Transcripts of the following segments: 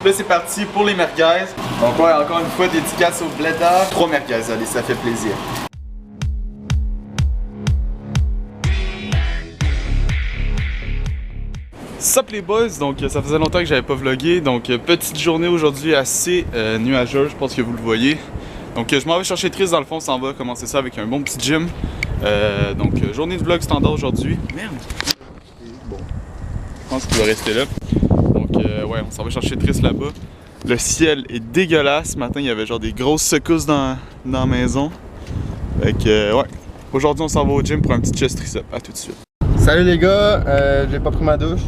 Là c'est parti pour les merguez. Donc ouais, encore une fois dédicace au Blédard. 3 merguez, allez, ça fait plaisir. Sup les boys, donc ça faisait longtemps que j'avais pas vlogué, donc petite journée aujourd'hui assez nuageuse, je pense que vous le voyez. Donc je m'en vais chercher Tris dans le fond, on s'en va commencer ça avec un bon petit gym. Donc journée de vlog standard aujourd'hui. Merde! Bon, je pense qu'il va rester là. Donc ouais, on s'en va chercher Tris là-bas. Le ciel est dégueulasse, ce matin il y avait genre des grosses secousses dans la maison. Fait que ouais, aujourd'hui on s'en va au gym pour un petit chest tricep, à tout de suite. Salut les gars, j'ai pas pris ma douche.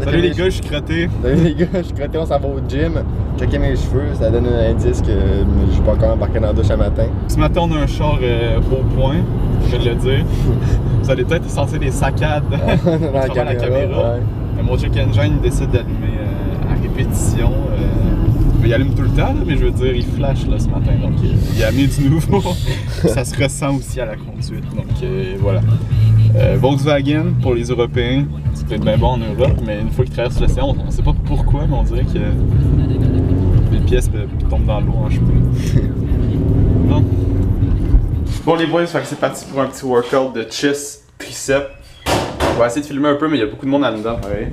Salut les gars, je suis crotté. Salut les gars, je suis crotté, on s'en va au gym. Checker mes cheveux, ça donne un indice que je suis pas encore embarqué dans la douche ce matin. Ce matin on a un char au point, je vais le dire. Vous allez peut-être sentir des saccades dans la caméra. Ouais. Mon check engine il décide d'allumer à répétition. Il allume tout le temps, là, mais je veux dire, il flash là, ce matin, donc il a mis du nouveau. Ça se ressent aussi à la conduite, donc voilà. Volkswagen pour les Européens, c'est peut-être bien bon en Europe, mais une fois qu'ils traversent l'océan, on ne sait pas pourquoi, mais on dirait que les pièces tombent dans l'eau en chemin. Bon. Bon les boys, c'est parti pour un petit workout de chest triceps. On va essayer de filmer un peu, mais il y a beaucoup de monde là dedans, pareil.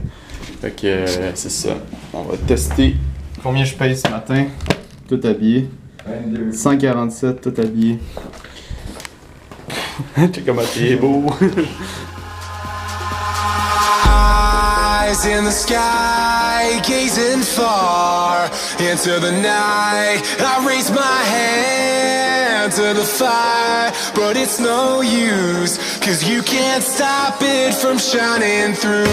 Fait que c'est ça. On va tester combien je paye ce matin. Tout habillé. 22. 147, tout habillé. Check comment t'es beau. Eyes in the sky, gazing far into the night. I raise my hand to the fire, but it's no use, 'cause you can't stop it from shining through.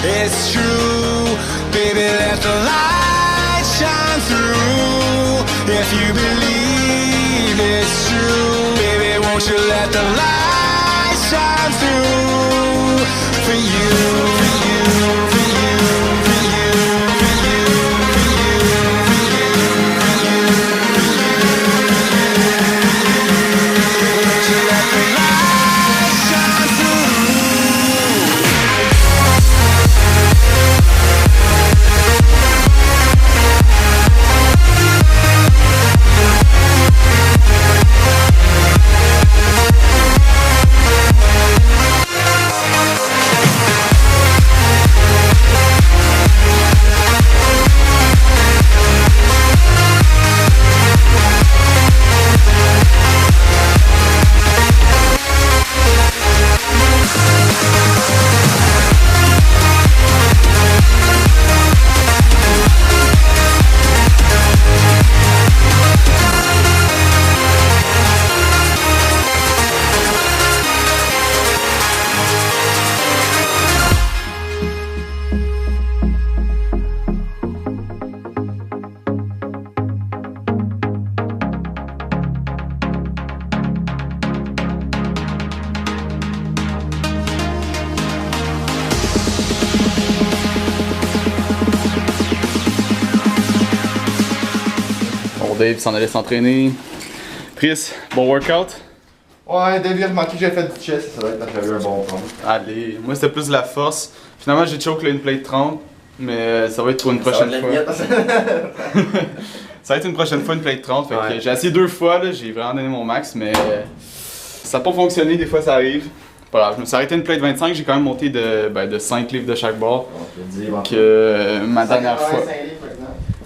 It's true, baby, let the light shine through. If you believe it's true, baby, won't you let the light shine through for you, for you, for you, for you, for you, for you, for you, won't you let the light shine through. Dave s'en allait s'entraîner. Chris, bon workout? Ouais, Dave, j'ai remarqué que j'avais fait du chest, ça doit être parce que j'avais eu un bon temps. Allez, moi c'était plus de la force. Finalement j'ai choke là une plate 30, mais ça va être pour une prochaine fois. Ça va être une prochaine fois une plate 30, fait que j'ai essayé 2 fois, j'ai vraiment donné mon max, mais ça n'a pas fonctionné, des fois ça arrive. Voilà, je me suis arrêté une plate 25, j'ai quand même monté de 5 livres de chaque barre. Que ma dernière fois.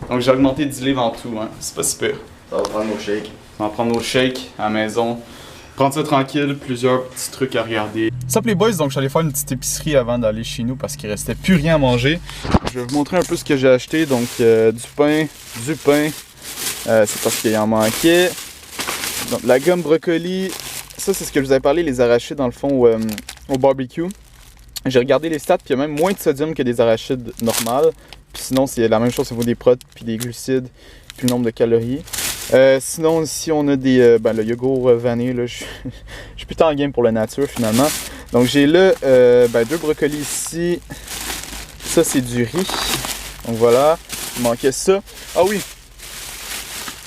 Donc j'ai augmenté 10 livres en tout, hein. C'est pas super. Ça va prendre nos shakes. On va prendre nos shakes à la maison. Prendre ça tranquille, plusieurs petits trucs à regarder. Sup les boys, donc je suis allé faire une petite épicerie avant d'aller chez nous parce qu'il restait plus rien à manger. Je vais vous montrer un peu ce que j'ai acheté. Donc du pain. C'est parce qu'il en manquait. Donc la gomme brocoli. Ça c'est ce que je vous avais parlé, les arachides dans le fond au barbecue. J'ai regardé les stats, puis il y a même moins de sodium que des arachides normales. Puis sinon, c'est la même chose au niveau des protes, puis des glucides, puis le nombre de calories. Sinon, ici, on a des, le yogourt vanille. Là, je suis plutôt en game pour la nature, finalement. Donc, j'ai là 2 brocolis ici. Ça, c'est du riz. Donc, voilà. Il manquait ça. Ah oui!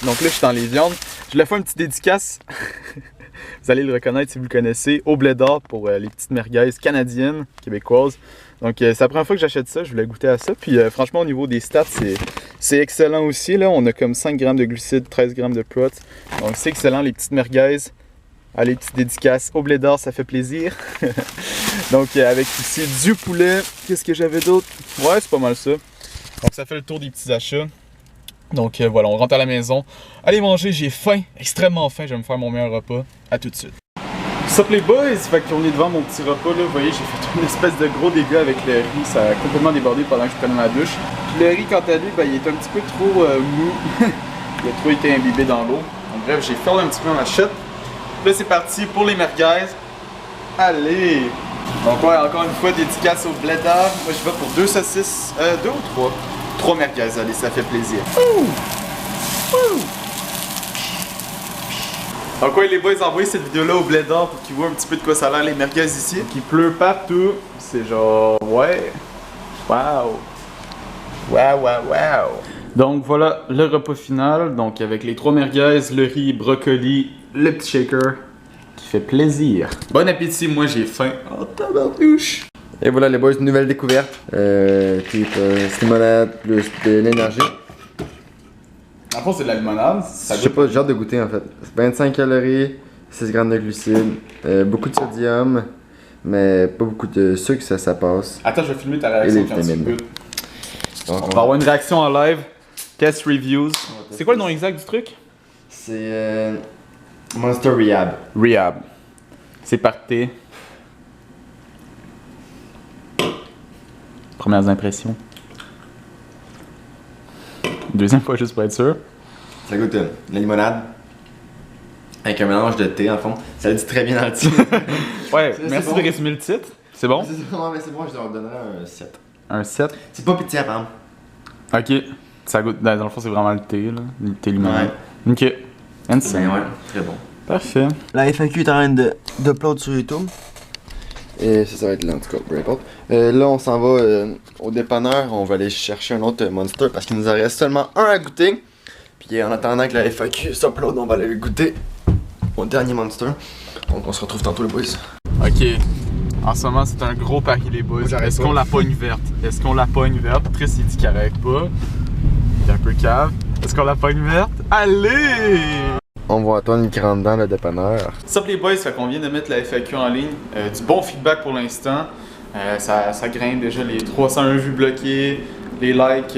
Donc là, je suis dans les viandes. Je voulais faire une petite dédicace. Vous allez le reconnaître si vous le connaissez. Au Blédard pour les petites merguez canadiennes, québécoises. Donc c'est la première fois que j'achète ça, je voulais goûter à ça. Puis franchement au niveau des stats, c'est excellent aussi. Là, on a comme 5 grammes de glucides, 13 grammes de protes. Donc c'est excellent, les petites merguez. Allez, petite dédicace au blé d'or, ça fait plaisir. Donc avec ici du poulet. Qu'est-ce que j'avais d'autre? Ouais, c'est pas mal ça. Donc ça fait le tour des petits achats. Donc voilà, on rentre à la maison. Allez manger, j'ai faim, extrêmement faim. Je vais me faire mon meilleur repas. À tout de suite. Sup les boys, fait qu'on est devant mon petit repas là, vous voyez j'ai fait une espèce de gros dégât avec le riz, ça a complètement débordé pendant que je prenais ma douche. Puis le riz quant à lui, ben, il est un petit peu trop mou, il a trop été imbibé dans l'eau. Donc bref, j'ai fait un petit peu en achète. Là c'est parti pour les merguez. Allez! Donc ouais, encore une fois, dédicace au blé d'or. Moi je vais pour 2 saucisses, 2 ou 3? 3 merguez, allez, ça fait plaisir. Ouh! Ouh! Donc ouais les boys, envoyez cette vidéo là au blé d'or pour qu'ils voient un petit peu de quoi ça a l'air les merguez ici. Il pleut partout, c'est genre ouais, waouh, waouh, waouh, waouh. Donc voilà le repas final, donc avec les 3 merguez, le riz, brocoli, le petit shaker qui fait plaisir. Bon appétit, moi j'ai faim. Oh tabarnouche. Et voilà les boys, une nouvelle découverte. C'est limonade plus de l'énergie. En fond c'est de la limonade. Je sais pas, j'ai hâte de goûter en fait. 25 calories, 6 grammes de glucides, beaucoup de sodium, mais pas beaucoup de sucre, ça passe. Attends, je vais filmer ta réaction quand tu goûtes. Donc, on va avoir une réaction en live. Test reviews. C'est quoi le nom exact du truc? C'est Monster Rehab. Rehab. C'est parti. Premières impressions. Deuxième fois juste pour être sûr. Ça goûte la limonade. Avec un mélange de thé en fond. Ça le dit très bien dans le titre. Ouais, merci de résumer le titre. C'est bon? Non mais c'est bon, je leur donnerai un 7. Un 7? C'est pas pétillant par exemple. Ok. Ça goûte, dans le fond c'est vraiment le thé là. Le thé limonade. Ouais. Ok. Ben ouais, très bon. Parfait. La FAQ est en train d'upload sur YouTube. Et ça va être là en tout cas, peu importe. Là on s'en va au dépanneur, on va aller chercher un autre Monster parce qu'il nous en reste seulement un à goûter. Puis en attendant que la FAQ s'upload, on va aller goûter au dernier Monster. Donc on se retrouve tantôt les boys. Ok. En ce moment c'est un gros pari les boys. Est-ce qu'on la pogne verte? Est-ce qu'on la pogne verte? Chris il dit qu'il arrête pas. Il est un peu cave. Est-ce qu'on la pogne verte? Allez! On voit Antoine qui rentre dans le dépanneur. Sup les boys, fait qu'on vient de mettre la FAQ en ligne. Du bon feedback pour l'instant. Ça grimpe déjà les 301 vues bloquées, les likes,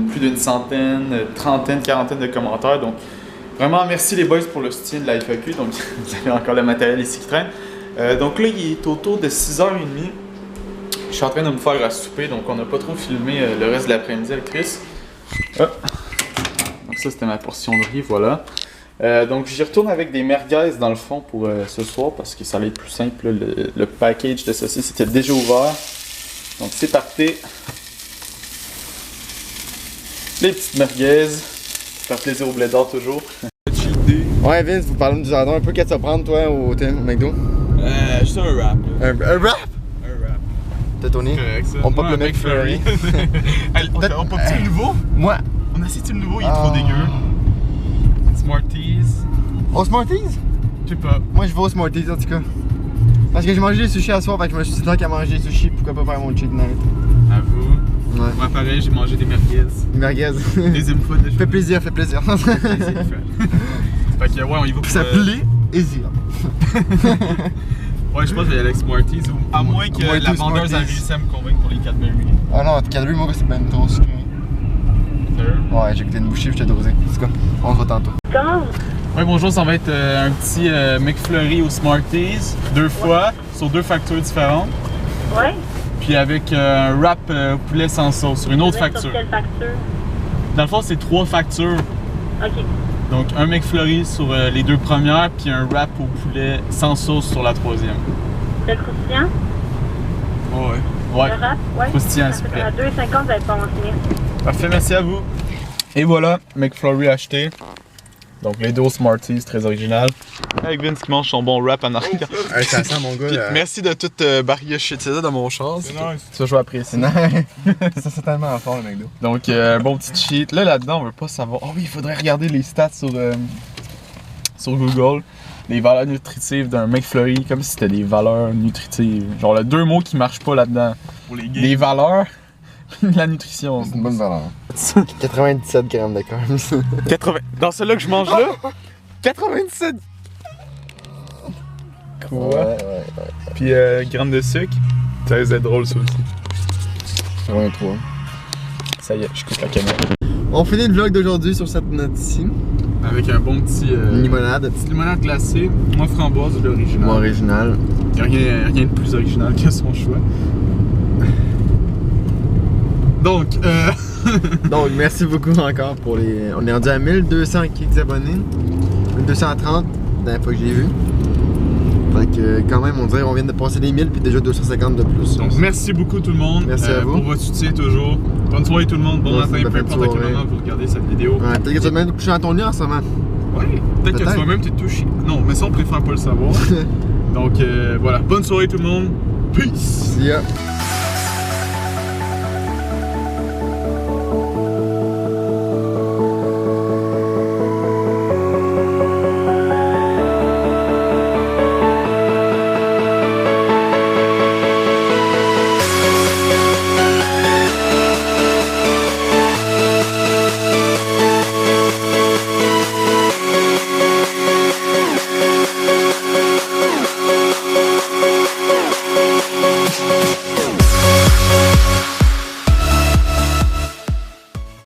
plus d'une centaine, trentaine, quarantaine de commentaires. Donc vraiment merci les boys pour le soutien de la FAQ. Donc vous avez encore le matériel ici qui traîne. Donc là il est autour de 6h30. Je suis en train de me faire à souper, donc on n'a pas trop filmé le reste de l'après-midi avec Chris. Ah. Donc ça c'était ma portion de riz, voilà. Donc j'y retourne avec des merguez dans le fond pour ce soir parce que ça allait être plus simple. Le package de saucisses était déjà ouvert. Donc c'est parti. Les petites merguez. Ça fait plaisir au blé d'or toujours. Ouais Vince, vous parlez du jardin un peu, qu'est-ce que tu vas prendre toi au McDo? Juste un wrap. Un rap? Un wrap. T'as Tony? On pop le McFlurry. On pop-tu le nouveau? Moi. On a essayé le nouveau, il est trop dégueu. Smarties. Au Smarties? Je sais pas. Moi je vais au Smarties en tout cas. Parce que j'ai mangé des sushis à soir, fait que je me suis dit tant qu'à manger des sushis, pourquoi pas faire mon cheat night? Avoue. Ouais. Moi pareil, j'ai mangé des merguez. Merguez. Deuxième fois déjà. Fait plaisir, fait plaisir. Fait que ouais, on y va pour... Ça plaisir. Ouais, je pense que je vais aller avec Smarties. À moins que la vendeuse a réussi à me convaincre pour les Cadbury. Ah non, Cadbury, moi c'est ben trop sucré. Ouais, j'ai goûté une bouchée, je t'ai dosé. En tout cas, on se voit tantôt. Ouais, bonjour, ça va être un petit McFlurry au Smarties, 2 fois, sur 2 factures différentes. Ouais. Puis avec un wrap au poulet sans sauce, sur une autre facture. Sur quelle facture? Dans le fond, c'est 3 factures. Ok. Donc un McFlurry sur les 2 premières, puis un wrap au poulet sans sauce sur la 3e. C'est croustillant? Ouais. Ouais. Le wrap? Ouais. Croustillant, s'il vous plaît. À 2,50, vous allez pas en finir. Parfait, merci à vous. Et voilà, McFlurry acheté. Donc les 2 Smarties, très original. Avec Vince qui mange son bon wrap en arrière. Ça sent mon gars. Puis, merci de tout barrier ça dans mon char. C'est nice. Ça, je vais apprécier. Ça c'est tellement fort le McDo. Donc, bon petit cheat. Là-dedans, on veut pas savoir. Oh oui, il faudrait regarder les stats sur sur Google les valeurs nutritives d'un McFlurry comme si c'était des valeurs nutritives. Genre, les deux mots qui marchent pas là-dedans. Pour les gays. Les valeurs et la nutrition. C'est une bonne valeur. 97 grammes de carbs. 80. Dans celui-là que je mange là, 97. Quoi? Ouais. Puis grammes de sucre. Ça risque d'être drôle ça aussi. 83. Ça y est, je coupe la caméra. On finit le vlog d'aujourd'hui sur cette note-ci. Avec un bon petit Limonade. petite limonade glacée, moi framboise de l'original. Moi original. Il n'y a rien de plus original que son choix. Donc, Donc, merci beaucoup encore pour les. On est rendu à 1200 quelques abonnés. 1230 la dernière fois que j'ai vu. Fait que, quand même, on dirait qu'on vient de passer les 1000 puis déjà 250 de plus. donc merci beaucoup tout le monde. Merci à vous. Pour votre soutien toujours. Bonne soirée tout le monde, bon Bonne matin, peu bonne importe à quel soirée. moment vous regardez cette vidéo. Ouais, peut-être que tu vas même te coucher dans ton lit en ce moment. Ouais, peut-être que Peut-être. toi-même t'es touché. Non, mais ça on préfère pas le savoir. Donc voilà, bonne soirée tout le monde. Peace! See ya.